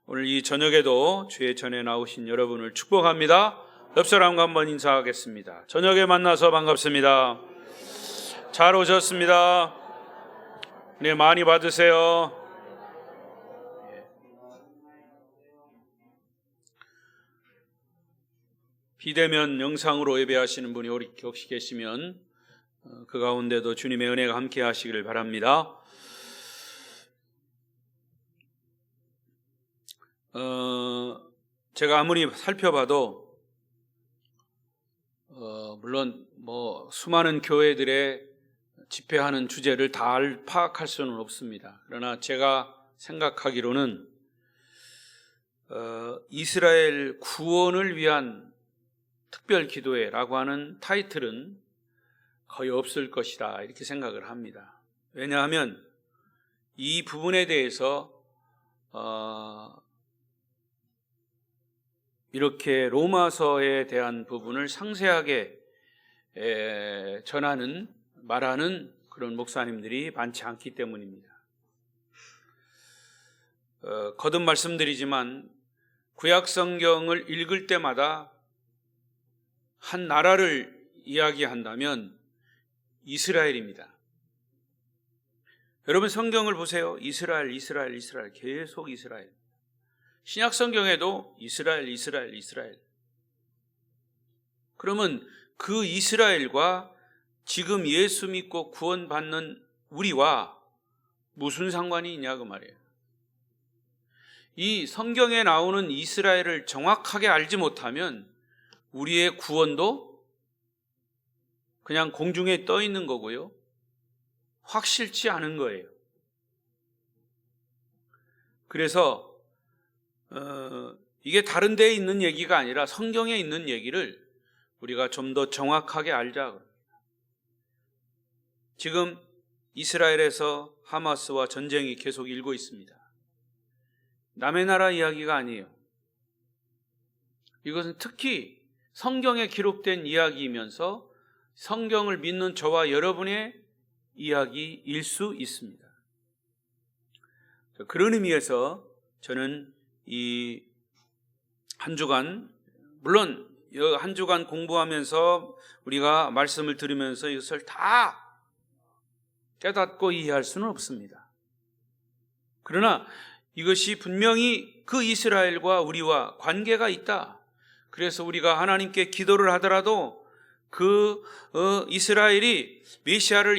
오늘 이 저녁에도 주의 전에 나오신 여러분을 축복합니다. 옆 사람과 한번 인사하겠습니다. 저녁에 만나서 반갑습니다. 잘 오셨습니다. 네, 많이 받으세요. 비대면 영상으로 예배하시는 분이 혹시 계시면 그 가운데도 주님의 은혜가 함께 하시기를 바랍니다. 제가 아무리 살펴봐도 물론 수많은 교회들의 집회하는 주제를 다 파악할 수는 없습니다. 그러나 제가 생각하기로는 이스라엘 구원을 위한 특별 기도회라고 하는 타이틀은 거의 없을 것이다, 이렇게 생각을 합니다. 왜냐하면 이 부분에 대해서 이렇게 로마서에 대한 부분을 상세하게 말하는 그런 목사님들이 많지 않기 때문입니다. 거듭 말씀드리지만 구약 성경을 읽을 때마다 한 나라를 이야기한다면 이스라엘입니다. 여러분 성경을 보세요. 이스라엘 계속 이스라엘. 신약 성경에도 이스라엘. 그러면 그 이스라엘과 지금 예수 믿고 구원받는 우리와 무슨 상관이 있냐 그 말이에요. 이 성경에 나오는 이스라엘을 정확하게 알지 못하면 우리의 구원도 그냥 공중에 떠 있는 거고요, 확실치 않은 거예요. 그래서 이게 다른 데에 있는 얘기가 아니라 성경에 있는 얘기를 우리가 좀 더 정확하게 알자. 지금 이스라엘에서 하마스와 전쟁이 계속 일고 있습니다. 남의 나라 이야기가 아니에요. 이것은 특히 성경에 기록된 이야기이면서 성경을 믿는 저와 여러분의 이야기일 수 있습니다. 그런 의미에서 저는 이 한 주간, 물론 한 주간 공부하면서 우리가 말씀을 들으면서 이것을 다 깨닫고 이해할 수는 없습니다. 그러나 이것이 분명히 그 이스라엘과 우리와 관계가 있다. 그래서 우리가 하나님께 기도를 하더라도 그 이스라엘이 메시아를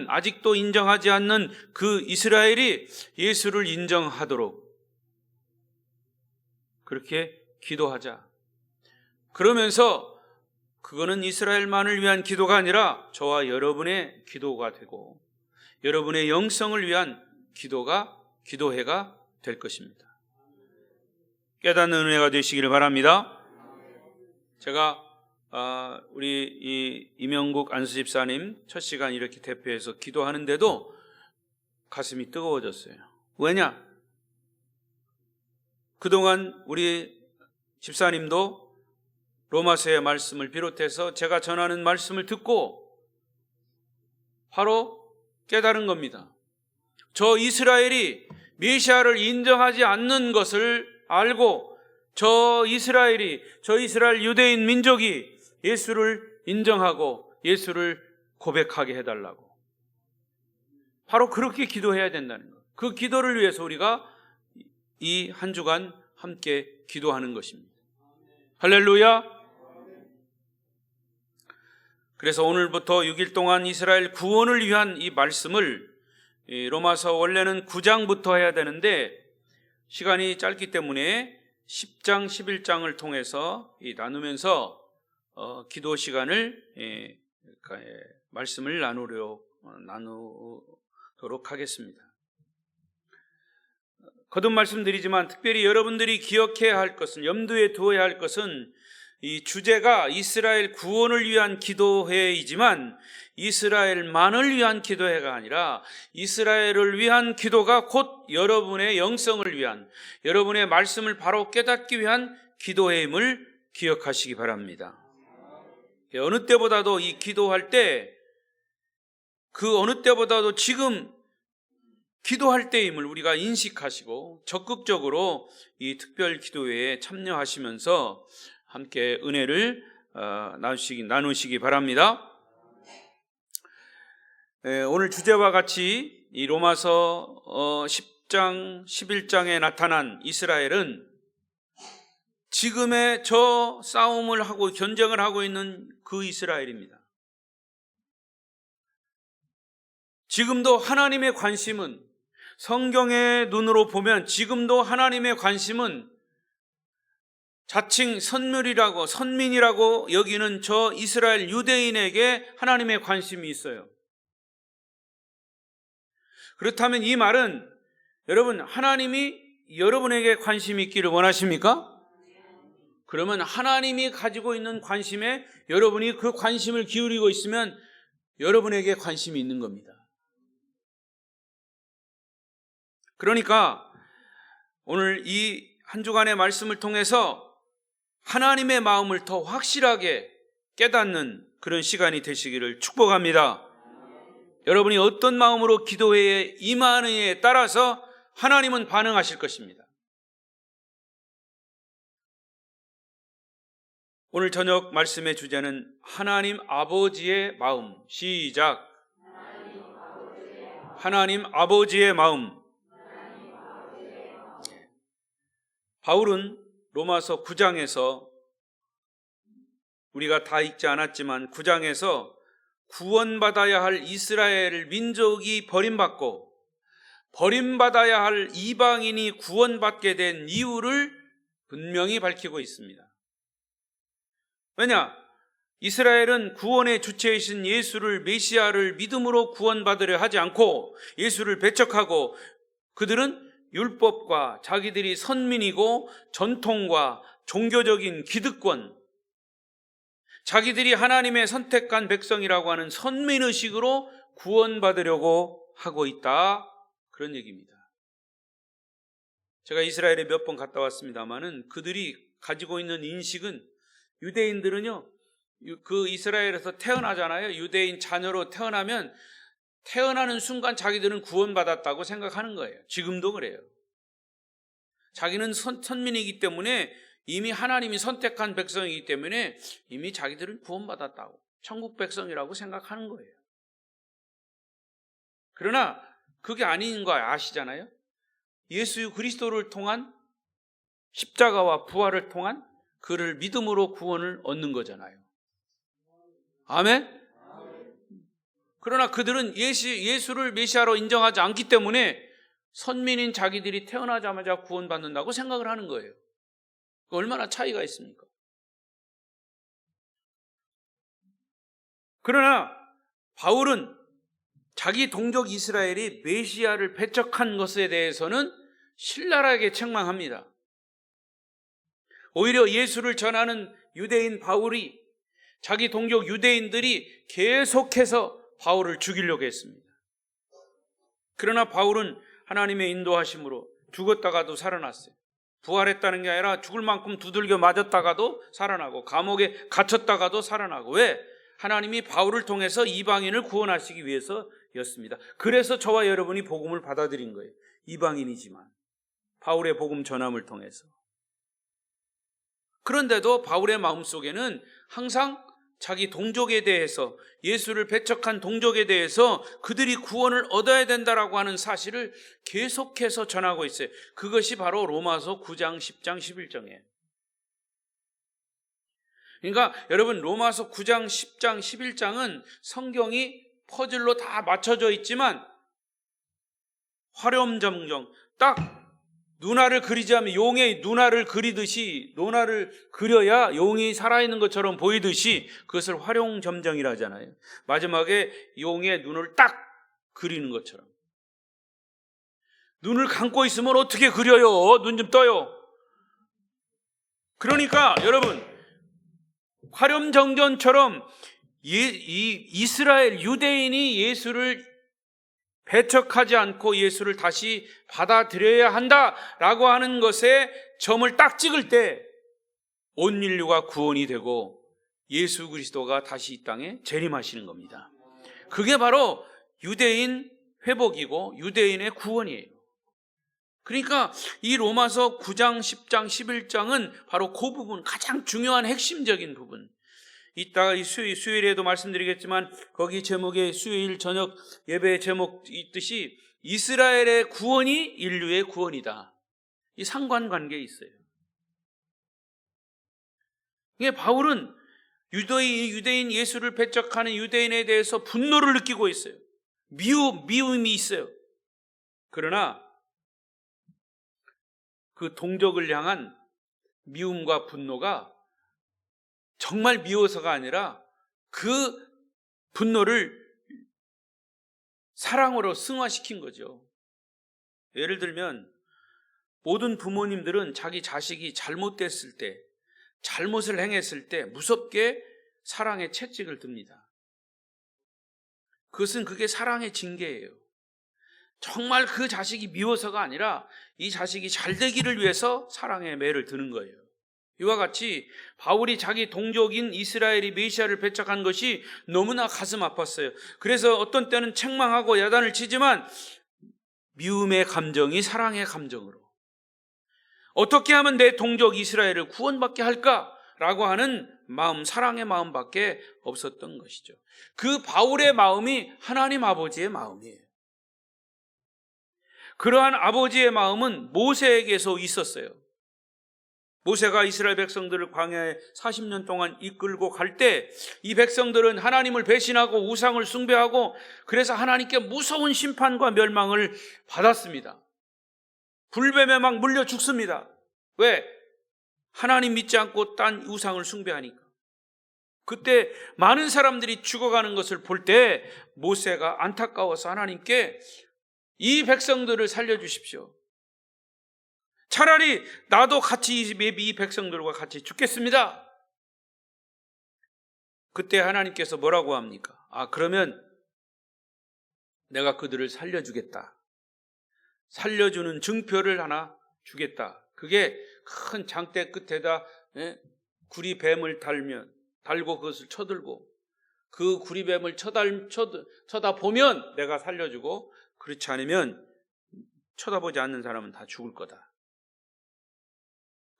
아직도 인정하지 않는 그 이스라엘이 예수를 인정하도록 그렇게 기도하자. 그러면서 그거는 이스라엘만을 위한 기도가 아니라 저와 여러분의 기도가 되고 여러분의 영성을 위한 기도회가 될 것입니다. 깨닫는 은혜가 되시기를 바랍니다. 제가 우리 이명국 안수집사님 첫 시간 이렇게 대표해서 기도하는데도 가슴이 뜨거워졌어요. 왜냐? 그동안 우리 집사님도 로마서의 말씀을 비롯해서 제가 전하는 말씀을 듣고 바로 깨달은 겁니다. 저 이스라엘이 메시아를 인정하지 않는 것을 알고 저 이스라엘 유대인 민족이 예수를 인정하고 예수를 고백하게 해달라고, 바로 그렇게 기도해야 된다는 것. 그 기도를 위해서 우리가 이 한 주간 함께 기도하는 것입니다. 할렐루야. 그래서 오늘부터 6일 동안 이스라엘 구원을 위한 이 말씀을 로마서 원래는 9장부터 해야 되는데 시간이 짧기 때문에 10장, 11장을 통해서 나누면서 기도 시간을 말씀을 나누도록 하겠습니다. 거듭 말씀드리지만 특별히 여러분들이 기억해야 할 것은, 염두에 두어야 할 것은 이 주제가 이스라엘 구원을 위한 기도회이지만 이스라엘만을 위한 기도회가 아니라 이스라엘을 위한 기도가 곧 여러분의 영성을 위한, 여러분의 말씀을 바로 깨닫기 위한 기도회임을 기억하시기 바랍니다. 어느 때보다도 이 기도할 때 그 어느 때보다도 지금 기도할 때임을 우리가 인식하시고 적극적으로 이 특별 기도회에 참여하시면서 함께 은혜를 나누시기 바랍니다. 오늘 주제와 같이 이 로마서 10장, 11장에 나타난 이스라엘은 지금의 저 싸움을 하고 전쟁을 하고 있는 그 이스라엘입니다. 지금도 하나님의 관심은, 성경의 눈으로 보면 지금도 하나님의 관심은 자칭 선민이라고 여기는 저 이스라엘 유대인에게 하나님의 관심이 있어요. 그렇다면 이 말은 여러분, 하나님이 여러분에게 관심이 있기를 원하십니까? 그러면 하나님이 가지고 있는 관심에 여러분이 그 관심을 기울이고 있으면 여러분에게 관심이 있는 겁니다. 그러니까 오늘 이 한 주간의 말씀을 통해서 하나님의 마음을 더 확실하게 깨닫는 그런 시간이 되시기를 축복합니다. 여러분이 어떤 마음으로 기도회에 임하느냐에 따라서 하나님은 반응하실 것입니다. 오늘 저녁 말씀의 주제는 하나님 아버지의 마음. 시작. 하나님 아버지의 마음. 바울은 로마서 9장에서 우리가 다 읽지 않았지만 9장에서 구원받아야 할 이스라엘 민족이 버림받고 버림받아야 할 이방인이 구원받게 된 이유를 분명히 밝히고 있습니다. 왜냐? 이스라엘은 구원의 주체이신 예수를, 메시아를 믿음으로 구원받으려 하지 않고 예수를 배척하고 그들은 율법과 자기들이 선민이고 전통과 종교적인 기득권, 자기들이 하나님의 선택한 백성이라고 하는 선민의식으로 구원받으려고 하고 있다, 그런 얘기입니다. 제가 이스라엘에 몇 번 갔다 왔습니다마는 그들이 가지고 있는 인식은, 유대인들은요, 그 이스라엘에서 태어나잖아요. 유대인 자녀로 태어나면 태어나는 순간 자기들은 구원받았다고 생각하는 거예요. 지금도 그래요. 자기는 선민이기 때문에, 이미 하나님이 선택한 백성이기 때문에 이미 자기들은 구원받았다고, 천국 백성이라고 생각하는 거예요. 그러나 그게 아닌 거 아시잖아요. 예수 그리스도를 통한 십자가와 부활을 통한 그를 믿음으로 구원을 얻는 거잖아요. 아멘? 그러나 그들은 예수를 메시아로 인정하지 않기 때문에 선민인 자기들이 태어나자마자 구원받는다고 생각을 하는 거예요. 얼마나 차이가 있습니까? 그러나 바울은 자기 동족 이스라엘이 메시아를 배척한 것에 대해서는 신랄하게 책망합니다. 오히려 예수를 전하는 유대인 바울이, 자기 동족 유대인들이 계속해서 바울을 죽이려고 했습니다. 그러나 바울은 하나님의 인도하심으로 죽었다가도 살아났어요. 부활했다는 게 아니라 죽을 만큼 두들겨 맞았다가도 살아나고 감옥에 갇혔다가도 살아나고. 왜? 하나님이 바울을 통해서 이방인을 구원하시기 위해서였습니다. 그래서 저와 여러분이 복음을 받아들인 거예요. 이방인이지만 바울의 복음 전함을 통해서. 그런데도 바울의 마음속에는 항상 자기 동족에 대해서, 예수를 배척한 동족에 대해서 그들이 구원을 얻어야 된다라고 하는 사실을 계속해서 전하고 있어요. 그것이 바로 로마서 9장, 10장, 11장이에요. 그러니까 여러분, 로마서 9장, 10장, 11장은 성경이 퍼즐로 다 맞춰져 있지만 화렴점정, 딱 눈알을 그리자면 용의 눈알을 그리듯이, 눈알을 그려야 용이 살아있는 것처럼 보이듯이 그것을 화룡점정이라 하잖아요. 마지막에 용의 눈을 딱 그리는 것처럼. 눈을 감고 있으면 어떻게 그려요? 눈 좀 떠요. 그러니까 여러분, 화렴정전처럼 이 이스라엘 유대인이 예수를 배척하지 않고 예수를 다시 받아들여야 한다라고 하는 것에 점을 딱 찍을 때 온 인류가 구원이 되고 예수 그리스도가 다시 이 땅에 재림하시는 겁니다. 그게 바로 유대인 회복이고 유대인의 구원이에요. 그러니까 이 로마서 9장, 10장, 11장은 바로 그 부분, 가장 중요한 핵심적인 부분. 이따가 이 수요일에도 말씀드리겠지만 거기 제목에 수요일 저녁 예배 제목 있듯이 이스라엘의 구원이 인류의 구원이다. 이 상관관계에 있어요. 이게 바울은 유대인 예수를 배척하는 유대인에 대해서 분노를 느끼고 있어요. 미움이 있어요. 그러나 그 동족을 향한 미움과 분노가 정말 미워서가 아니라 그 분노를 사랑으로 승화시킨 거죠. 예를 들면 모든 부모님들은 자기 자식이 잘못됐을 때, 잘못을 행했을 때 무섭게 사랑의 채찍을 듭니다. 그게 사랑의 징계예요. 정말 그 자식이 미워서가 아니라 이 자식이 잘 되기를 위해서 사랑의 매를 드는 거예요. 이와 같이 바울이 자기 동족인 이스라엘이 메시아를 배척한 것이 너무나 가슴 아팠어요. 그래서 어떤 때는 책망하고 야단을 치지만 미움의 감정이 사랑의 감정으로, 어떻게 하면 내 동족 이스라엘을 구원받게 할까라고 하는 마음, 사랑의 마음밖에 없었던 것이죠. 그 바울의 마음이 하나님 아버지의 마음이에요. 그러한 아버지의 마음은 모세에게서 있었어요. 모세가 이스라엘 백성들을 광야에 40년 동안 이끌고 갈 때 이 백성들은 하나님을 배신하고 우상을 숭배하고 그래서 하나님께 무서운 심판과 멸망을 받았습니다. 불뱀에 막 물려 죽습니다. 왜? 하나님 믿지 않고 딴 우상을 숭배하니까. 그때 많은 사람들이 죽어가는 것을 볼 때 모세가 안타까워서 하나님께 이 백성들을 살려주십시오. 차라리 나도 같이 이 백성들과 같이 죽겠습니다. 그때 하나님께서 뭐라고 합니까? 그러면 내가 그들을 살려주겠다. 살려주는 증표를 하나 주겠다. 그게 큰 장대 끝에다 구리뱀을 달고 그것을 쳐들고 그 구리뱀을 쳐다보면 내가 살려주고 그렇지 않으면 쳐다보지 않는 사람은 다 죽을 거다.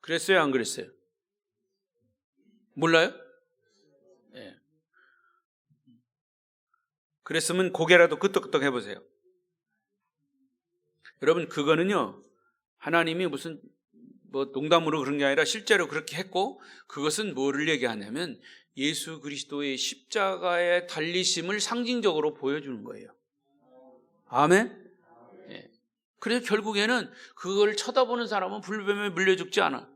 그랬어요? 안 그랬어요? 몰라요? 네. 그랬으면 고개라도 끄덕끄덕 해보세요. 여러분, 그거는요, 하나님이 무슨 농담으로 그런 게 아니라 실제로 그렇게 했고, 그것은 뭐를 얘기하냐면 예수 그리스도의 십자가의 달리심을 상징적으로 보여주는 거예요. 아멘? 네. 그래서 결국에는 그걸 쳐다보는 사람은 불뱀에 물려 죽지 않아.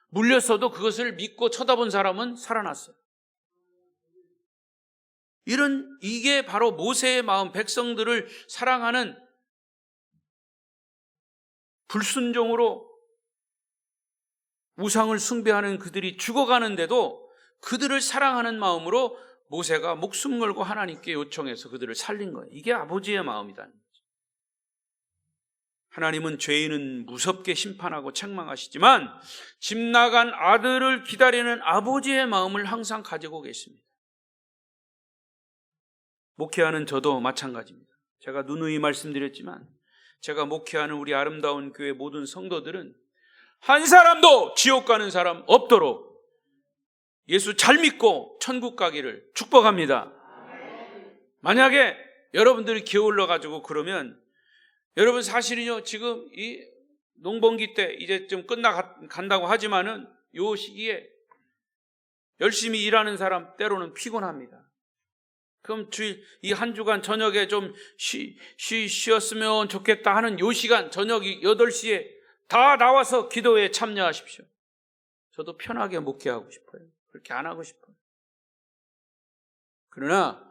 물렸어도 그것을 믿고 쳐다본 사람은 살아났어요. 이게 바로 모세의 마음, 백성들을 사랑하는 불순종으로 우상을 숭배하는 그들이 죽어가는데도 그들을 사랑하는 마음으로 모세가 목숨 걸고 하나님께 요청해서 그들을 살린 거예요. 이게 아버지의 마음이다. 하나님은 죄인은 무섭게 심판하고 책망하시지만 집 나간 아들을 기다리는 아버지의 마음을 항상 가지고 계십니다. 목회하는 저도 마찬가지입니다. 제가 누누이 말씀드렸지만 제가 목회하는 우리 아름다운 교회 모든 성도들은 한 사람도 지옥 가는 사람 없도록 예수 잘 믿고 천국 가기를 축복합니다. 만약에 여러분들이 기어올라 가지고 그러면 여러분 사실은요, 지금 이 농번기 때 이제 좀 끝나간다고 하지만은 요 시기에 열심히 일하는 사람 때로는 피곤합니다. 그럼 이 한 주간 저녁에 좀 쉬었으면 좋겠다 하는 요 시간 저녁 8시에 다 나와서 기도에 참여하십시오. 저도 편하게 목회하고 싶어요. 그렇게 안 하고 싶어요. 그러나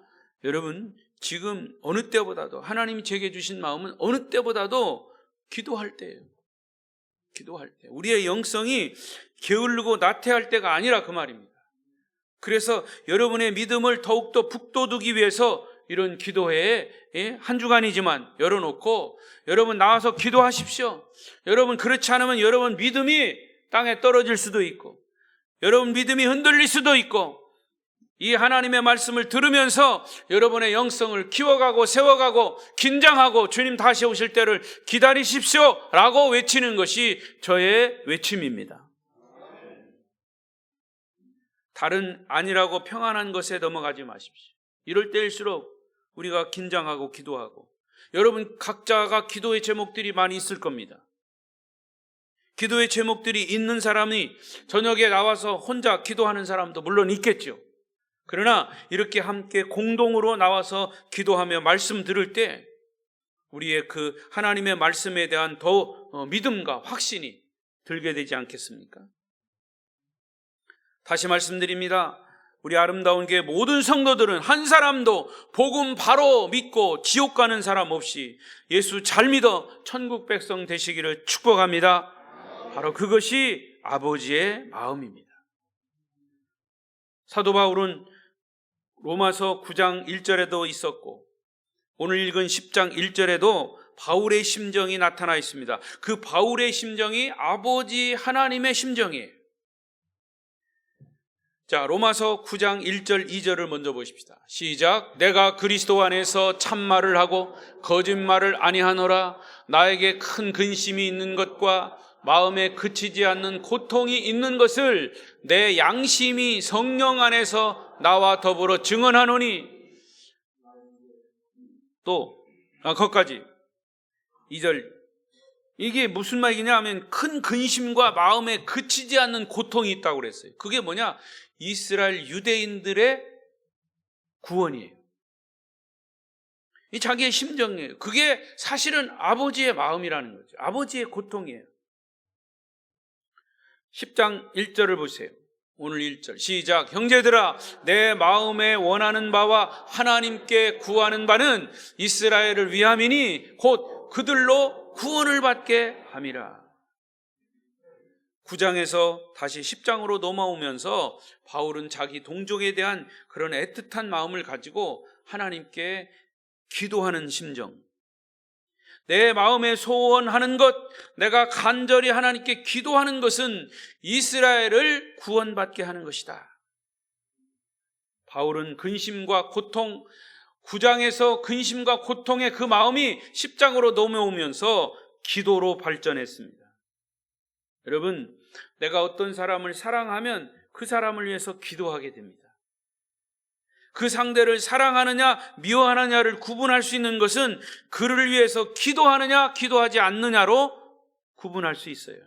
여러분 지금 어느 때보다도 하나님이 제게 주신 마음은 어느 때보다도 기도할 때예요. 기도할 때. 우리의 영성이 게으르고 나태할 때가 아니라 그 말입니다. 그래서 여러분의 믿음을 더욱더 북돋우기 위해서 이런 기도회에 한 주간이지만 열어놓고 여러분 나와서 기도하십시오. 여러분 그렇지 않으면 여러분 믿음이 땅에 떨어질 수도 있고 여러분 믿음이 흔들릴 수도 있고 이 하나님의 말씀을 들으면서 여러분의 영성을 키워가고 세워가고 긴장하고 주님 다시 오실 때를 기다리십시오 라고 외치는 것이 저의 외침입니다. 다른 아니라고 평안한 것에 넘어가지 마십시오. 이럴 때일수록 우리가 긴장하고 기도하고, 여러분 각자가 기도의 제목들이 많이 있을 겁니다. 기도의 제목들이 있는 사람이 저녁에 나와서 혼자 기도하는 사람도 물론 있겠죠. 그러나 이렇게 함께 공동으로 나와서 기도하며 말씀 들을 때 우리의 그 하나님의 말씀에 대한 더 믿음과 확신이 들게 되지 않겠습니까? 다시 말씀드립니다. 우리 아름다운 교회 모든 성도들은 한 사람도 복음 바로 믿고 지옥 가는 사람 없이 예수 잘 믿어 천국 백성 되시기를 축복합니다. 바로 그것이 아버지의 마음입니다. 사도 바울은 로마서 9장 1절에도 있었고 오늘 읽은 10장 1절에도 바울의 심정이 나타나 있습니다. 그 바울의 심정이 아버지 하나님의 심정이에요. 자, 로마서 9장 1절 2절을 먼저 보십시다. 시작. 내가 그리스도 안에서 참말을 하고 거짓말을 아니하노라. 나에게 큰 근심이 있는 것과 마음에 그치지 않는 고통이 있는 것을 내 양심이 성령 안에서 나와 더불어 증언하노니. 또 거기까지 2절. 이게 무슨 말이냐 하면 큰 근심과 마음에 그치지 않는 고통이 있다고 그랬어요. 그게 뭐냐? 이스라엘 유대인들의 구원이에요. 이 자기의 심정이에요. 그게 사실은 아버지의 마음이라는 거죠. 아버지의 고통이에요. 10장 1절을 보세요. 오늘 1절 시작. 형제들아, 내 마음에 원하는 바와 하나님께 구하는 바는 이스라엘을 위함이니 곧 그들로 구원을 받게 함이라. 9장에서 다시 10장으로 넘어오면서 바울은 자기 동족에 대한 그런 애틋한 마음을 가지고 하나님께 기도하는 심정, 내 마음에 소원하는 것, 내가 간절히 하나님께 기도하는 것은 이스라엘을 구원받게 하는 것이다. 바울은 근심과 고통, 9장에서 근심과 고통의 그 마음이 10장으로 넘어오면서 기도로 발전했습니다. 여러분, 내가 어떤 사람을 사랑하면 그 사람을 위해서 기도하게 됩니다. 그 상대를 사랑하느냐 미워하느냐를 구분할 수 있는 것은 그를 위해서 기도하느냐 기도하지 않느냐로 구분할 수 있어요.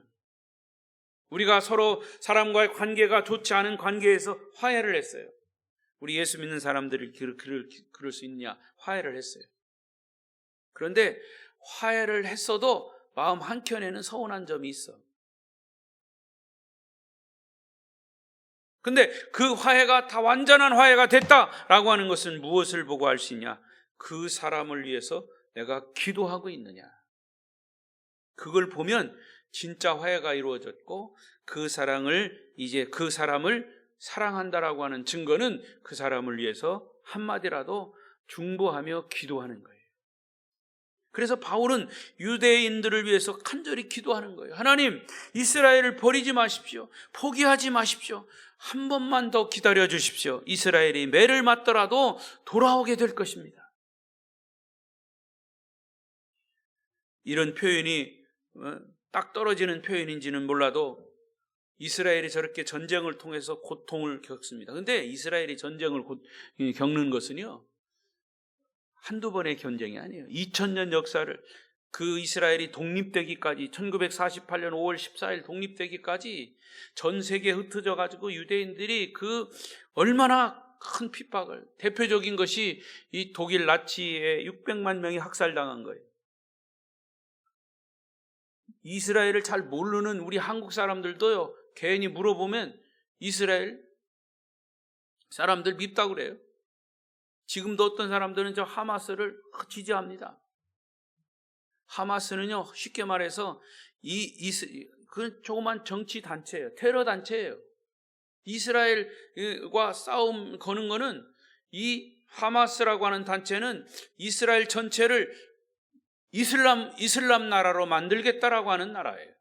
우리가 서로 사람과의 관계가 좋지 않은 관계에서 화해를 했어요. 우리 예수 믿는 사람들이 그럴 수 있느냐? 화해를 했어요. 그런데 화해를 했어도 마음 한켠에는 서운한 점이 있어. 근데 그 화해가 다 완전한 화해가 됐다라고 하는 것은 무엇을 보고 알 수 있냐? 그 사람을 위해서 내가 기도하고 있느냐? 그걸 보면 진짜 화해가 이루어졌고 그 사랑을 이제 그 사람을 사랑한다라고 하는 증거는 그 사람을 위해서 한마디라도 중보하며 기도하는 거예요. 그래서 바울은 유대인들을 위해서 간절히 기도하는 거예요. 하나님, 이스라엘을 버리지 마십시오. 포기하지 마십시오. 한 번만 더 기다려 주십시오. 이스라엘이 매를 맞더라도 돌아오게 될 것입니다. 이런 표현이 딱 떨어지는 표현인지는 몰라도 이스라엘이 저렇게 전쟁을 통해서 고통을 겪습니다. 그런데 이스라엘이 전쟁을 겪는 것은요, 한두 번의 전쟁이 아니에요. 2000년 역사를, 그 이스라엘이 독립되기까지, 1948년 5월 14일 독립되기까지 전 세계에 흩어져 가지고 유대인들이 그 얼마나 큰 핍박을, 대표적인 것이 이 독일 나치에 600만 명이 학살당한 거예요. 이스라엘을 잘 모르는 우리 한국 사람들도요, 괜히 물어보면 이스라엘 사람들 밉다고 그래요. 지금도 어떤 사람들은 저 하마스를 지지합니다. 하마스는요, 쉽게 말해서 그 조그만 정치 단체예요. 테러 단체예요. 이스라엘과 싸움 거는 거는, 이 하마스라고 하는 단체는 이스라엘 전체를 이슬람 나라로 만들겠다라고 하는 나라예요.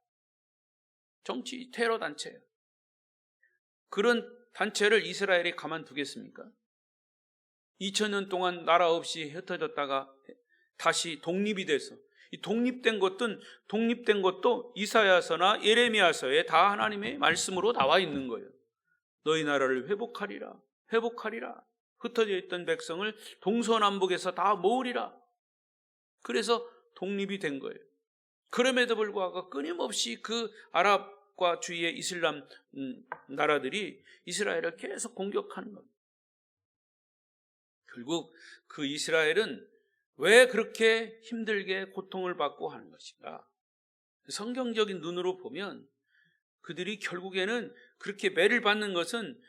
정치 테러 단체예요. 그런 단체를 이스라엘이 가만두겠습니까? 2000년 동안 나라 없이 흩어졌다가 다시 독립이 돼서, 이 독립된 것도 이사야서나 예레미야서에 다 하나님의 말씀으로 나와 있는 거예요. 너희 나라를 회복하리라. 흩어져 있던 백성을 동서남북에서 다 모으리라. 그래서 독립이 된 거예요. 그럼에도 불구하고 끊임없이 그 아랍과 주위의 이슬람 나라들이 이스라엘을 계속 공격하는 겁니다. 결국 그 이스라엘은 왜 그렇게 힘들게 고통을 받고 하는 것인가? 성경적인 눈으로 보면 그들이 결국에는 그렇게 매를 받는 것은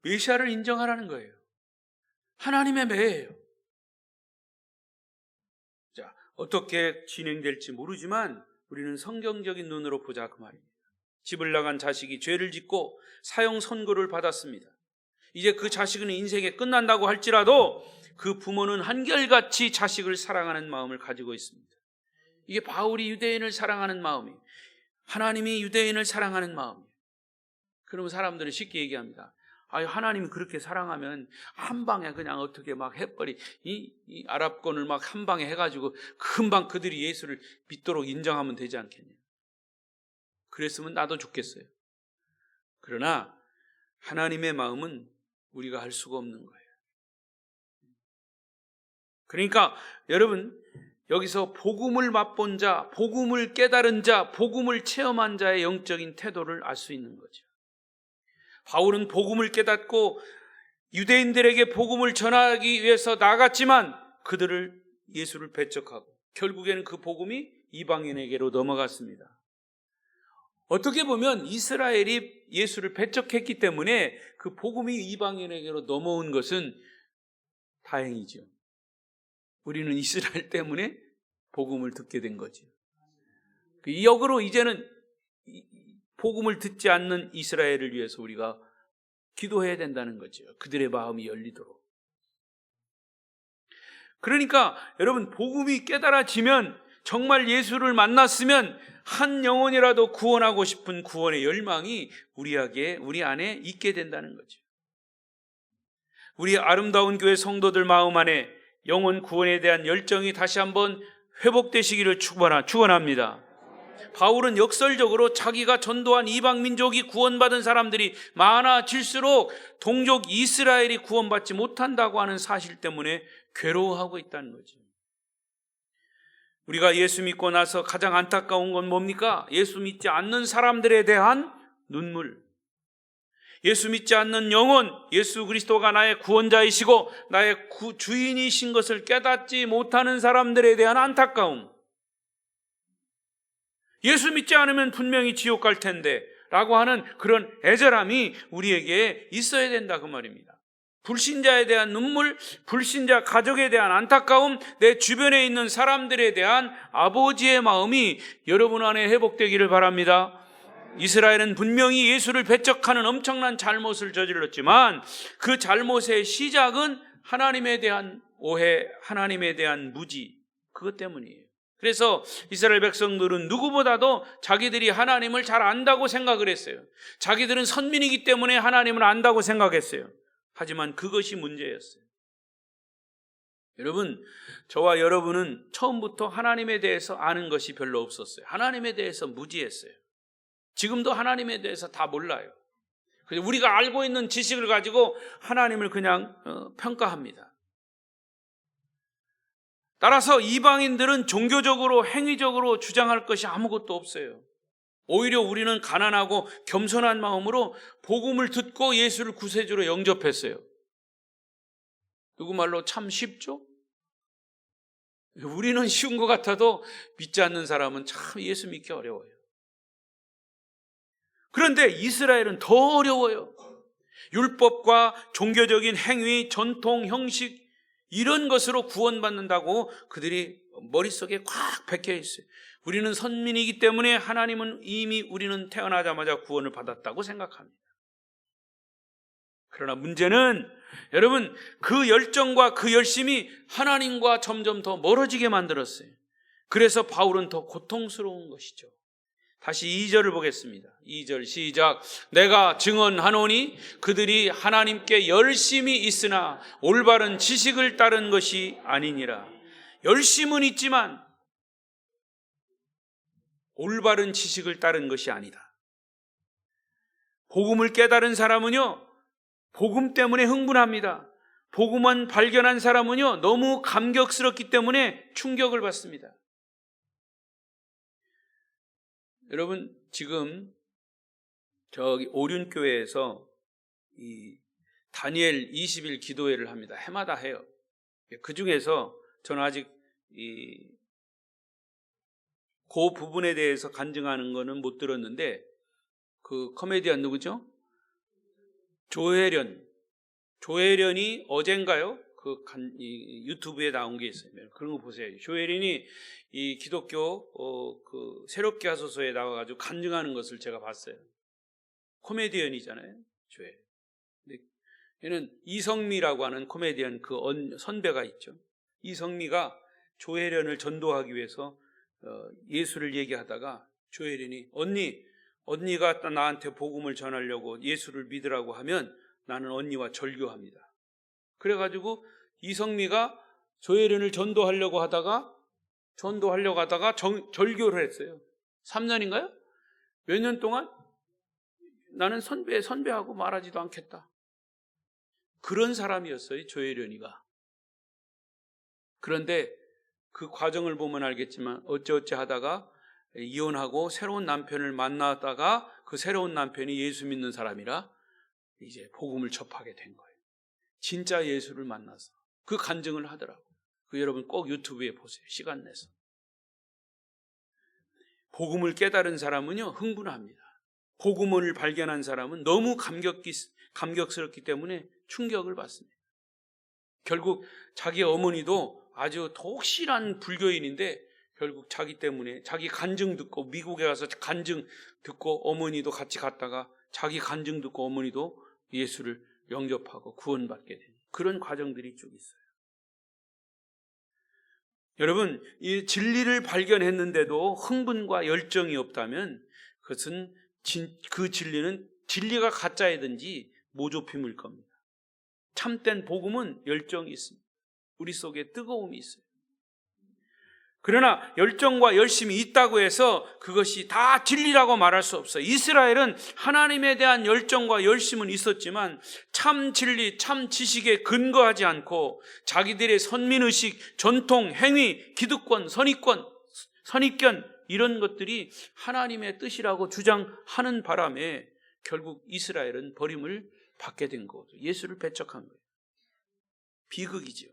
메시아를 인정하라는 거예요. 하나님의 매예요. 자, 어떻게 진행될지 모르지만 우리는 성경적인 눈으로 보자 그 말입니다. 집을 나간 자식이 죄를 짓고 사형 선고를 받았습니다. 이제 그 자식은 인생이 끝난다고 할지라도 그 부모는 한결같이 자식을 사랑하는 마음을 가지고 있습니다. 이게 바울이 유대인을 사랑하는 마음이에요. 하나님이 유대인을 사랑하는 마음이에요. 그러면 사람들은 쉽게 얘기합니다. 하나님이 그렇게 사랑하면 한 방에 그냥 어떻게 막 해버리, 이 아랍권을 막 한 방에 해가지고 금방 그들이 예수를 믿도록 인정하면 되지 않겠냐. 그랬으면 나도 좋겠어요. 그러나 하나님의 마음은 우리가 할 수가 없는 거예요. 그러니까 여러분, 여기서 복음을 맛본 자, 복음을 깨달은 자, 복음을 체험한 자의 영적인 태도를 알 수 있는 거죠. 바울은 복음을 깨닫고 유대인들에게 복음을 전하기 위해서 나갔지만 그들을 예수를 배척하고 결국에는 그 복음이 이방인에게로 넘어갔습니다. 어떻게 보면 이스라엘이 예수를 배척했기 때문에 그 복음이 이방인에게로 넘어온 것은 다행이죠. 우리는 이스라엘 때문에 복음을 듣게 된 거죠. 이 역으로 이제는 복음을 듣지 않는 이스라엘을 위해서 우리가 기도해야 된다는 거죠. 그들의 마음이 열리도록. 그러니까 여러분, 복음이 깨달아지면, 정말 예수를 만났으면 한 영혼이라도 구원하고 싶은 구원의 열망이 우리 안에 있게 된다는 거죠. 우리 아름다운 교회 성도들 마음 안에 영혼 구원에 대한 열정이 다시 한번 회복되시기를 축원합니다. 바울은 역설적으로 자기가 전도한 이방 민족이 구원받은 사람들이 많아질수록 동족 이스라엘이 구원받지 못한다고 하는 사실 때문에 괴로워하고 있다는 거죠. 우리가 예수 믿고 나서 가장 안타까운 건 뭡니까? 예수 믿지 않는 사람들에 대한 눈물. 예수 믿지 않는 영혼, 예수 그리스도가 나의 구원자이시고 나의 주인이신 것을 깨닫지 못하는 사람들에 대한 안타까움. 예수 믿지 않으면 분명히 지옥 갈 텐데 라고 하는 그런 애절함이 우리에게 있어야 된다 그 말입니다. 불신자에 대한 눈물, 불신자 가족에 대한 안타까움, 내 주변에 있는 사람들에 대한 아버지의 마음이 여러분 안에 회복되기를 바랍니다. 이스라엘은 분명히 예수를 배척하는 엄청난 잘못을 저질렀지만 그 잘못의 시작은 하나님에 대한 오해, 하나님에 대한 무지, 그것 때문이에요. 그래서 이스라엘 백성들은 누구보다도 자기들이 하나님을 잘 안다고 생각을 했어요. 자기들은 선민이기 때문에 하나님을 안다고 생각했어요. 하지만 그것이 문제였어요. 여러분, 저와 여러분은 처음부터 하나님에 대해서 아는 것이 별로 없었어요. 하나님에 대해서 무지했어요. 지금도 하나님에 대해서 다 몰라요. 우리가 알고 있는 지식을 가지고 하나님을 그냥 평가합니다. 따라서 이방인들은 종교적으로, 행위적으로 주장할 것이 아무것도 없어요. 오히려 우리는 가난하고 겸손한 마음으로 복음을 듣고 예수를 구세주로 영접했어요. 누구 말로 참 쉽죠? 우리는 쉬운 것 같아도 믿지 않는 사람은 참 예수 믿기 어려워요. 그런데 이스라엘은 더 어려워요. 율법과 종교적인 행위, 전통, 형식 이런 것으로 구원받는다고 그들이 머릿속에 꽉 박혀 있어요. 우리는 선민이기 때문에 하나님은 이미 우리는 태어나자마자 구원을 받았다고 생각합니다. 그러나 문제는 여러분, 그 열정과 그 열심이 하나님과 점점 더 멀어지게 만들었어요. 그래서 바울은 더 고통스러운 것이죠. 다시 2절을 보겠습니다. 2절 시작. 내가 증언하노니 그들이 하나님께 열심이 있으나 올바른 지식을 따른 것이 아니니라. 열심은 있지만 올바른 지식을 따른 것이 아니다. 복음을 깨달은 사람은요, 복음 때문에 흥분합니다. 복음만 발견한 사람은요, 너무 감격스럽기 때문에 충격을 받습니다. 여러분, 지금 저기 오륜교회에서 이 다니엘 20일 기도회를 합니다. 해마다 해요. 그 중에서 저는 아직 그 부분에 대해서 간증하는 거는 못 들었는데, 그 코미디언 누구죠? 조혜련이 어젠가요? 유튜브에 나온 게 있어요. 그런 거 보세요. 조혜련이 이 기독교 그 새롭게 하소서에 나와가지고 간증하는 것을 제가 봤어요. 코미디언이잖아요, 조혜련. 근데 얘는 이성미라고 하는 코미디언 그 선배가 있죠. 이성미가 조혜련을 전도하기 위해서 예수를 얘기하다가 조혜련이 언니가 나한테 복음을 전하려고 예수를 믿으라고 하면 나는 언니와 절교합니다. 그래가지고 이성미가 조혜련을 전도하려고 하다가 절교를 했어요. 3년인가요? 몇 년 동안 나는 선배하고 말하지도 않겠다. 그런 사람이었어요, 조혜련이가. 그런데 그 과정을 보면 알겠지만 어찌어찌 하다가 이혼하고 새로운 남편을 만나다가 그 새로운 남편이 예수 믿는 사람이라 이제 복음을 접하게 된 거예요. 진짜 예수를 만나서 그 간증을 하더라고요. 여러분 꼭 유튜브에 보세요. 시간 내서. 복음을 깨달은 사람은요, 흥분합니다. 복음을 발견한 사람은 너무 감격스럽기 때문에 충격을 받습니다. 결국 자기 어머니도 아주 독실한 불교인인데 결국 자기 때문에 자기 간증 듣고 미국에 가서 간증 듣고 어머니도 같이 갔다가 자기 간증 듣고 어머니도 예수를 영접하고 구원받게 되는 그런 과정들이 쭉 있어요. 여러분, 이 진리를 발견했는데도 흥분과 열정이 없다면 그것은 그 진리가 가짜이든지 모조품일 겁니다. 참된 복음은 열정이 있습니다. 우리 속에 뜨거움이 있어요. 그러나 열정과 열심이 있다고 해서 그것이 다 진리라고 말할 수 없어요. 이스라엘은 하나님에 대한 열정과 열심은 있었지만 참 진리, 참 지식에 근거하지 않고 자기들의 선민의식, 전통, 행위, 기득권, 선입견 이런 것들이 하나님의 뜻이라고 주장하는 바람에 결국 이스라엘은 버림을 받게 된 거죠. 예수를 배척한 거예요. 비극이죠.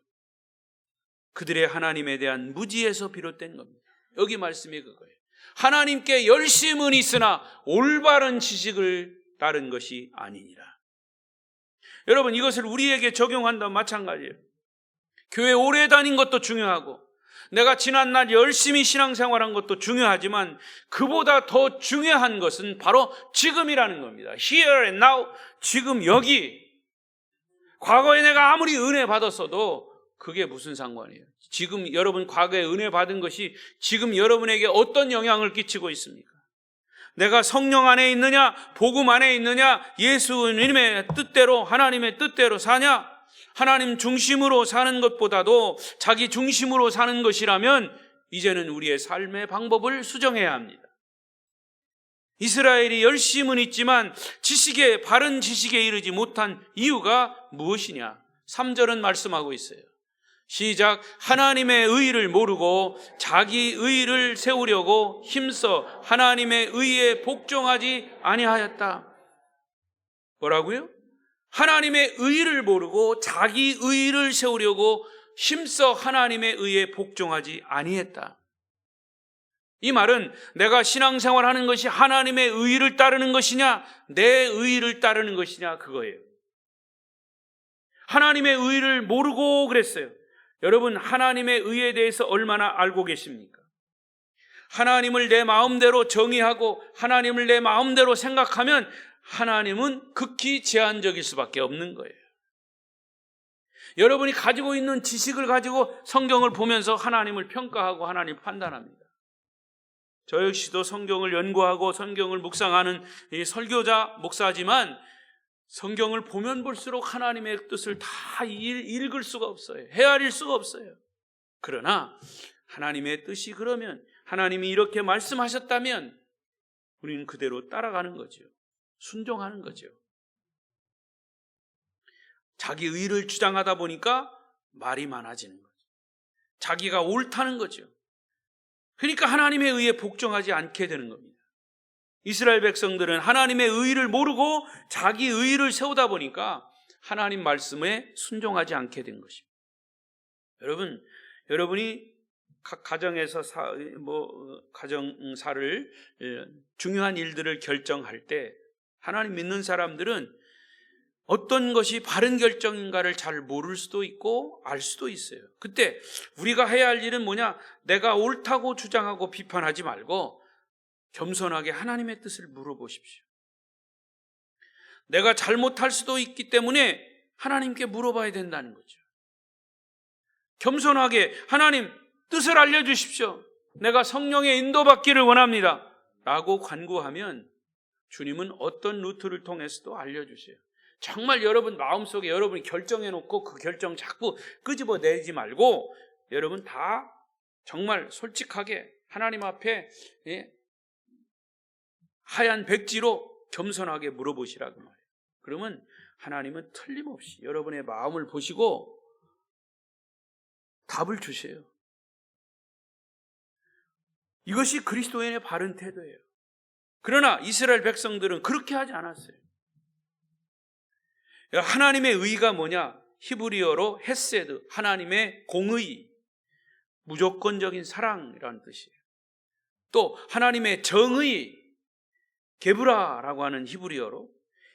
그들의 하나님에 대한 무지에서 비롯된 겁니다. 여기 말씀이 그거예요. 하나님께 열심은 있으나 올바른 지식을 따른 것이 아니니라. 여러분, 이것을 우리에게 적용한다면 마찬가지예요. 교회 오래 다닌 것도 중요하고 내가 지난날 열심히 신앙생활한 것도 중요하지만 그보다 더 중요한 것은 바로 지금이라는 겁니다. Here and now, 지금 여기. 과거에 내가 아무리 은혜 받았어도 그게 무슨 상관이에요? 지금 여러분 과거에 은혜 받은 것이 지금 여러분에게 어떤 영향을 끼치고 있습니까? 내가 성령 안에 있느냐, 복음 안에 있느냐, 예수님의 뜻대로, 하나님의 뜻대로 사냐? 하나님 중심으로 사는 것보다도 자기 중심으로 사는 것이라면 이제는 우리의 삶의 방법을 수정해야 합니다. 이스라엘이 열심은 있지만 바른 지식에 이르지 못한 이유가 무엇이냐? 3절은 말씀하고 있어요. 시작. 하나님의 의를 모르고 자기 의를 세우려고 힘써 하나님의 의에 복종하지 아니하였다. 뭐라고요? 하나님의 의를 모르고 자기 의를 세우려고 힘써 하나님의 의에 복종하지 아니했다. 이 말은 내가 신앙생활하는 것이 하나님의 의를 따르는 것이냐, 내 의를 따르는 것이냐, 그거예요. 하나님의 의를 모르고 그랬어요. 여러분, 하나님의 의에 대해서 얼마나 알고 계십니까? 하나님을 내 마음대로 정의하고 하나님을 내 마음대로 생각하면 하나님은 극히 제한적일 수밖에 없는 거예요. 여러분이 가지고 있는 지식을 가지고 성경을 보면서 하나님을 평가하고 하나님을 판단합니다. 저 역시도 성경을 연구하고 성경을 묵상하는 이 설교자, 목사지만 성경을 보면 볼수록 하나님의 뜻을 다 읽을 수가 없어요. 헤아릴 수가 없어요. 그러나 하나님의 뜻이 그러면, 하나님이 이렇게 말씀하셨다면 우리는 그대로 따라가는 거죠. 순종하는 거죠. 자기 의를 주장하다 보니까 말이 많아지는 거죠. 자기가 옳다는 거죠. 그러니까 하나님의 의에 복종하지 않게 되는 겁니다. 이스라엘 백성들은 하나님의 의를 모르고 자기 의를 세우다 보니까 하나님 말씀에 순종하지 않게 된 것입니다. 여러분이 각 가정에서 가정사를 중요한 일들을 결정할 때 하나님 믿는 사람들은 어떤 것이 바른 결정인가를 잘 모를 수도 있고 알 수도 있어요. 그때 우리가 해야 할 일은 뭐냐? 내가 옳다고 주장하고 비판하지 말고 겸손하게 하나님의 뜻을 물어보십시오. 내가 잘못할 수도 있기 때문에 하나님께 물어봐야 된다는 거죠. 겸손하게 하나님 뜻을 알려주십시오. 내가 성령의 인도받기를 원합니다 라고 간구하면 주님은 어떤 루트를 통해서도 알려주세요. 정말 여러분 마음속에 여러분이 결정해놓고 그 결정 자꾸 끄집어내지 말고 여러분 다 정말 솔직하게 하나님 앞에 하얀 백지로 겸손하게 물어보시라고 말해요. 그러면 하나님은 틀림없이 여러분의 마음을 보시고 답을 주세요. 이것이 그리스도인의 바른 태도예요. 그러나 이스라엘 백성들은 그렇게 하지 않았어요. 하나님의 의가 뭐냐? 히브리어로 헤세드, 하나님의 공의, 무조건적인 사랑이라는 뜻이에요. 또 하나님의 정의, 게브라라고 하는 히브리어로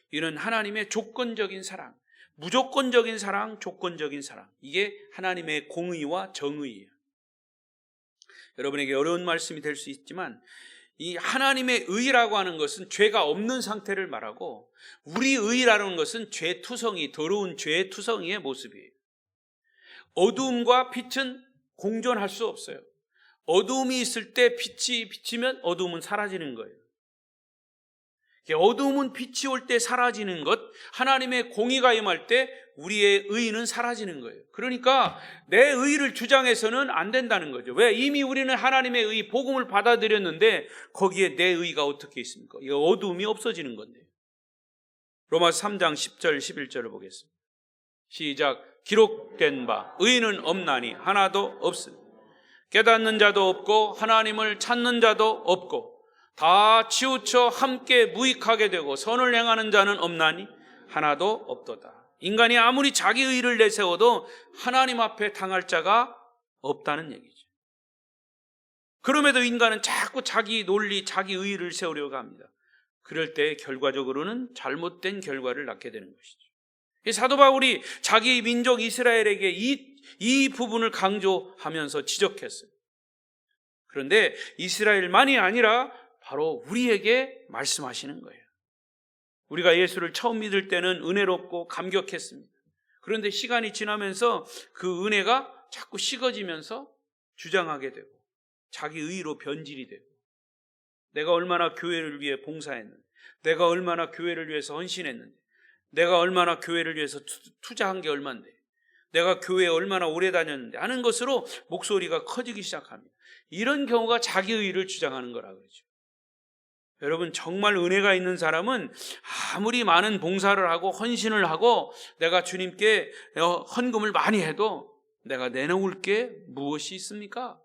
이런 하나님의 조건적인 사랑, 무조건적인 사랑, 조건적인 사랑, 이게 하나님의 공의와 정의예요. 여러분에게 어려운 말씀이 될 수 있지만 이 하나님의 의라고 하는 것은 죄가 없는 상태를 말하고 우리 의라는 것은 죄투성이, 더러운 죄투성이의 모습이에요. 어두움과 빛은 공존할 수 없어요. 어두움이 있을 때 빛이 비치면 어두움은 사라지는 거예요. 어두움은 빛이 올 때 사라지는 것, 하나님의 공의가 임할 때 우리의 의는 사라지는 거예요. 그러니까 내 의를 주장해서는 안 된다는 거죠. 왜? 이미 우리는 하나님의 의, 복음을 받아들였는데 거기에 내 의가 어떻게 있습니까? 이 어두움이 없어지는 건데. 로마서 3장 10절 11절을 보겠습니다. 시작. 기록된 바 의는 없나니 하나도 없으니 깨닫는 자도 없고 하나님을 찾는 자도 없고 다 치우쳐 함께 무익하게 되고 선을 행하는 자는 없나니 하나도 없도다. 인간이 아무리 자기 의를 내세워도 하나님 앞에 당할 자가 없다는 얘기죠. 그럼에도 인간은 자꾸 자기 논리, 자기 의를 세우려고 합니다. 그럴 때 결과적으로는 잘못된 결과를 낳게 되는 것이죠. 사도 바울이 자기 민족 이스라엘에게 이 부분을 강조하면서 지적했어요. 그런데 이스라엘만이 아니라 바로 우리에게 말씀하시는 거예요. 우리가 예수를 처음 믿을 때는 은혜롭고 감격했습니다. 그런데 시간이 지나면서 그 은혜가 자꾸 식어지면서 주장하게 되고 자기 의로 변질이 되고 내가 얼마나 교회를 위해 봉사했는데, 내가 얼마나 교회를 위해서 헌신했는데, 내가 얼마나 교회를 위해서 투자한 게 얼만데, 내가 교회에 얼마나 오래 다녔는데 하는 것으로 목소리가 커지기 시작합니다. 이런 경우가 자기 의를 주장하는 거라 그러죠. 여러분, 정말 은혜가 있는 사람은 아무리 많은 봉사를 하고 헌신을 하고 내가 주님께 헌금을 많이 해도 내가 내놓을 게 무엇이 있습니까?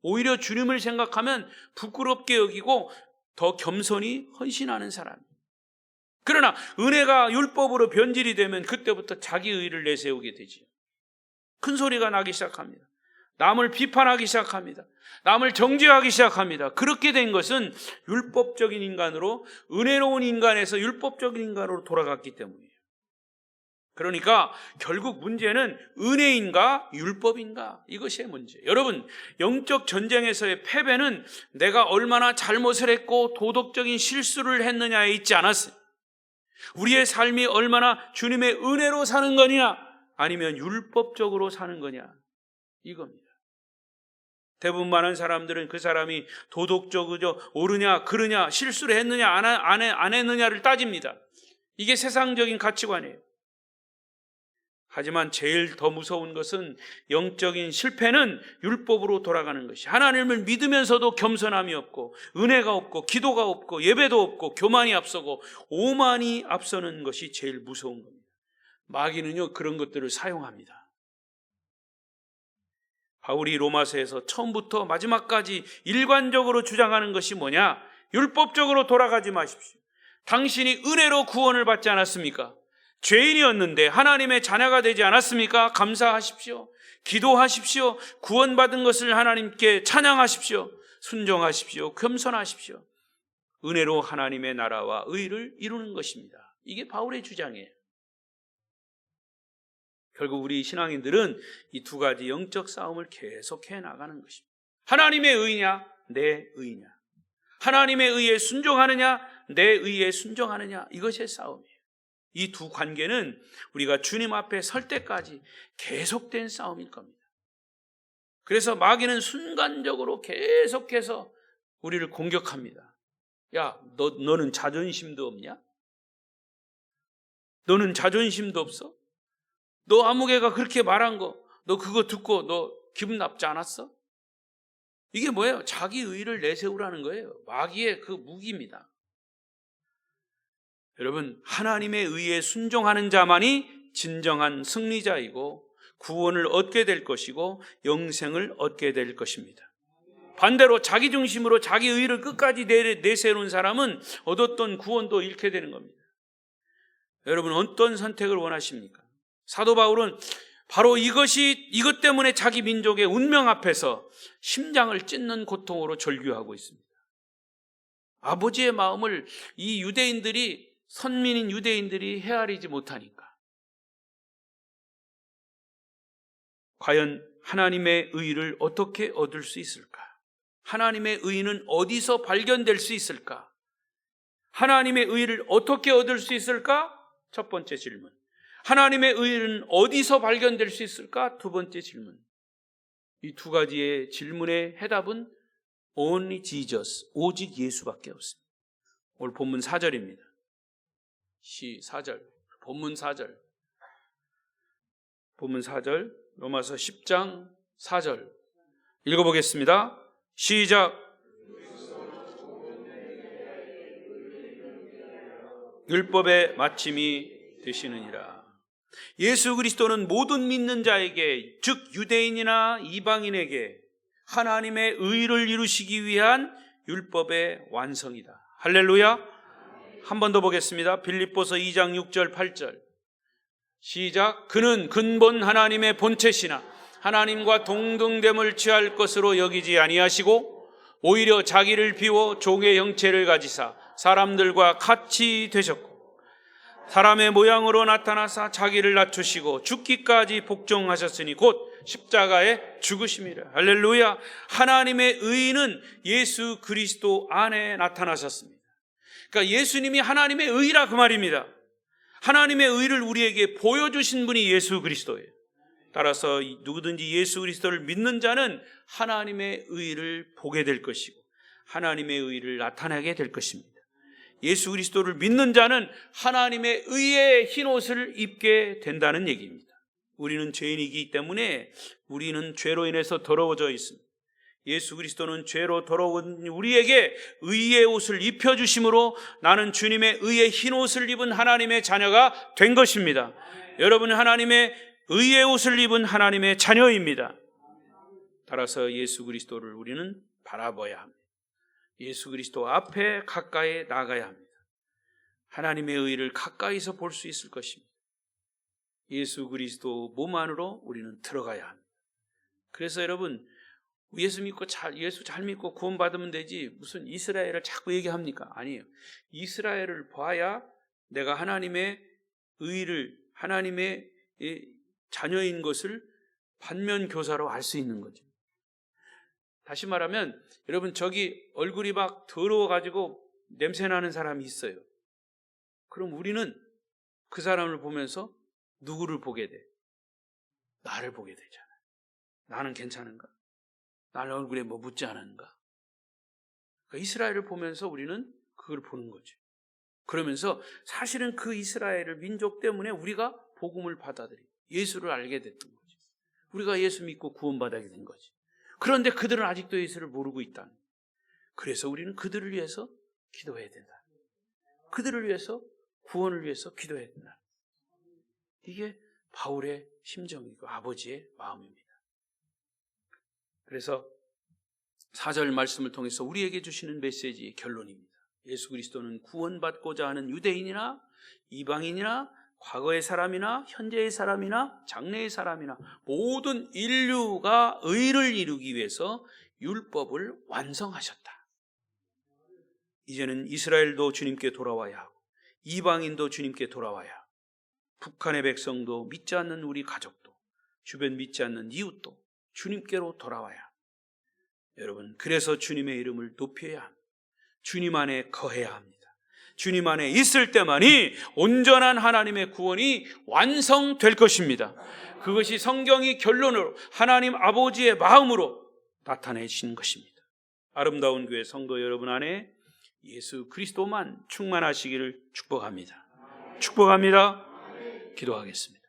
오히려 주님을 생각하면 부끄럽게 여기고 더 겸손히 헌신하는 사람이에요. 그러나 은혜가 율법으로 변질이 되면 그때부터 자기 의를 내세우게 되지. 큰 소리가 나기 시작합니다. 남을 비판하기 시작합니다. 남을 정죄하기 시작합니다. 그렇게 된 것은 율법적인 인간으로, 은혜로운 인간에서 율법적인 인간으로 돌아갔기 때문이에요. 그러니까 결국 문제는 은혜인가 율법인가, 이것이 문제예요. 여러분, 영적 전쟁에서의 패배는 내가 얼마나 잘못을 했고 도덕적인 실수를 했느냐에 있지 않았어요. 우리의 삶이 얼마나 주님의 은혜로 사는 거냐 아니면 율법적으로 사는 거냐, 이겁니다. 대부분 많은 사람들은 그 사람이 도덕적으로 옳으냐 그르냐, 실수를 했느냐 안 했느냐를 따집니다. 이게 세상적인 가치관이에요. 하지만 제일 더 무서운 것은 영적인 실패는 율법으로 돌아가는 것이, 하나님을 믿으면서도 겸손함이 없고 은혜가 없고 기도가 없고 예배도 없고 교만이 앞서고 오만이 앞서는 것이 제일 무서운 겁니다. 마귀는요, 그런 것들을 사용합니다. 바울이 로마서에서 처음부터 마지막까지 일관적으로 주장하는 것이 뭐냐? 율법적으로 돌아가지 마십시오. 당신이 은혜로 구원을 받지 않았습니까? 죄인이었는데 하나님의 자녀가 되지 않았습니까? 감사하십시오. 기도하십시오. 구원받은 것을 하나님께 찬양하십시오. 순종하십시오. 겸손하십시오. 은혜로 하나님의 나라와 의를 이루는 것입니다. 이게 바울의 주장이에요. 결국 우리 신앙인들은 이 두 가지 영적 싸움을 계속해 나가는 것입니다. 하나님의 의냐, 내 의냐. 하나님의 의에 순종하느냐, 내 의에 순종하느냐. 이것이 싸움이에요. 이 두 관계는 우리가 주님 앞에 설 때까지 계속된 싸움일 겁니다. 그래서 마귀는 순간적으로 계속해서 우리를 공격합니다. 야, 너는 자존심도 없냐? 너는 자존심도 없어? 너 아무개가 그렇게 말한 거, 너 그거 듣고 너 기분 나쁘지 않았어? 이게 뭐예요? 자기 의를 내세우라는 거예요. 마귀의 그 무기입니다. 여러분, 하나님의 의에 순종하는 자만이 진정한 승리자이고 구원을 얻게 될 것이고 영생을 얻게 될 것입니다. 반대로 자기 중심으로 자기 의를 끝까지 내세우는 사람은 얻었던 구원도 잃게 되는 겁니다. 여러분, 어떤 선택을 원하십니까? 사도 바울은 바로 이것 때문에 자기 민족의 운명 앞에서 심장을 찢는 고통으로 절규하고 있습니다. 아버지의 마음을 이 선민인 유대인들이 헤아리지 못하니까. 과연 하나님의 의를 어떻게 얻을 수 있을까? 하나님의 의는 어디서 발견될 수 있을까? 하나님의 의를 어떻게 얻을 수 있을까? 첫 번째 질문. 하나님의 의는 어디서 발견될 수 있을까? 두 번째 질문. 이 두 가지의 질문의 해답은 only Jesus, 오직 예수밖에 없습니다. 오늘 본문 4절입니다. 4절, 본문 4절. 본문 4절, 로마서 10장 4절. 읽어보겠습니다. 시작. 율법의 마침이 되시느니라. 예수 그리스도는 모든 믿는 자에게, 즉 유대인이나 이방인에게 하나님의 의를 이루시기 위한 율법의 완성이다. 할렐루야. 한 번 더 보겠습니다. 빌립보서 2장 6절 8절. 시작. 그는 근본 하나님의 본체시나 하나님과 동등됨을 취할 것으로 여기지 아니하시고 오히려 자기를 비워 종의 형체를 가지사 사람들과 같이 되셨고 사람의 모양으로 나타나사 자기를 낮추시고 죽기까지 복종하셨으니 곧 십자가에 죽으심이라. 할렐루야. 하나님의 의는 예수 그리스도 안에 나타나셨습니다. 그러니까 예수님이 하나님의 의라 그 말입니다. 하나님의 의를 우리에게 보여주신 분이 예수 그리스도예요. 따라서 누구든지 예수 그리스도를 믿는 자는 하나님의 의를 보게 될 것이고 하나님의 의를 나타내게 될 것입니다. 예수 그리스도를 믿는 자는 하나님의 의의 흰옷을 입게 된다는 얘기입니다. 우리는 죄인이기 때문에 우리는 죄로 인해서 더러워져 있습니다. 예수 그리스도는 죄로 더러운 우리에게 의의 옷을 입혀주심으로 나는 주님의 의의 흰옷을 입은 하나님의 자녀가 된 것입니다. 여러분은 하나님의 의의 옷을 입은 하나님의 자녀입니다. 따라서 예수 그리스도를 우리는 바라봐야 합니다. 예수 그리스도 앞에 가까이 나가야 합니다. 하나님의 의를 가까이서 볼 수 있을 것입니다. 예수 그리스도 몸 안으로 우리는 들어가야 합니다. 그래서 여러분, 예수 잘 믿고 구원받으면 되지 무슨 이스라엘을 자꾸 얘기합니까? 아니에요. 이스라엘을 봐야 내가 하나님의 의를, 하나님의 자녀인 것을 반면교사로 알 수 있는 거죠. 다시 말하면 여러분, 저기 얼굴이 막 더러워가지고 냄새나는 사람이 있어요. 그럼 우리는 그 사람을 보면서 누구를 보게 돼? 나를 보게 되잖아요. 나는 괜찮은가? 날 얼굴에 뭐 묻지 않은가? 그러니까 이스라엘을 보면서 우리는 그걸 보는 거죠. 그러면서 사실은 그 이스라엘을 민족 때문에 우리가 복음을 받아들이고 예수를 알게 됐던 거죠. 우리가 예수 믿고 구원받게 된 거지. 그런데 그들은 아직도 예수를 모르고 있다. 그래서 우리는 그들을 위해서 기도해야 된다. 그들을 위해서, 구원을 위해서 기도해야 된다. 이게 바울의 심정이고 아버지의 마음입니다. 그래서 4절 말씀을 통해서 우리에게 주시는 메시지의 결론입니다. 예수 그리스도는 구원받고자 하는 유대인이나 이방인이나 과거의 사람이나 현재의 사람이나 장래의 사람이나 모든 인류가 의를 이루기 위해서 율법을 완성하셨다. 이제는 이스라엘도 주님께 돌아와야 하고 이방인도 주님께 돌아와야 하고 북한의 백성도 믿지 않는 우리 가족도 주변 믿지 않는 이웃도 주님께로 돌아와야 합니다. 여러분, 그래서 주님의 이름을 높여야 합니다. 주님 안에 거해야 합니다. 주님 안에 있을 때만이 온전한 하나님의 구원이 완성될 것입니다. 그것이 성경이 결론으로 하나님 아버지의 마음으로 나타내신 것입니다. 아름다운 교회 성도 여러분 안에 예수 그리스도만 충만하시기를 축복합니다. 축복합니다. 기도하겠습니다.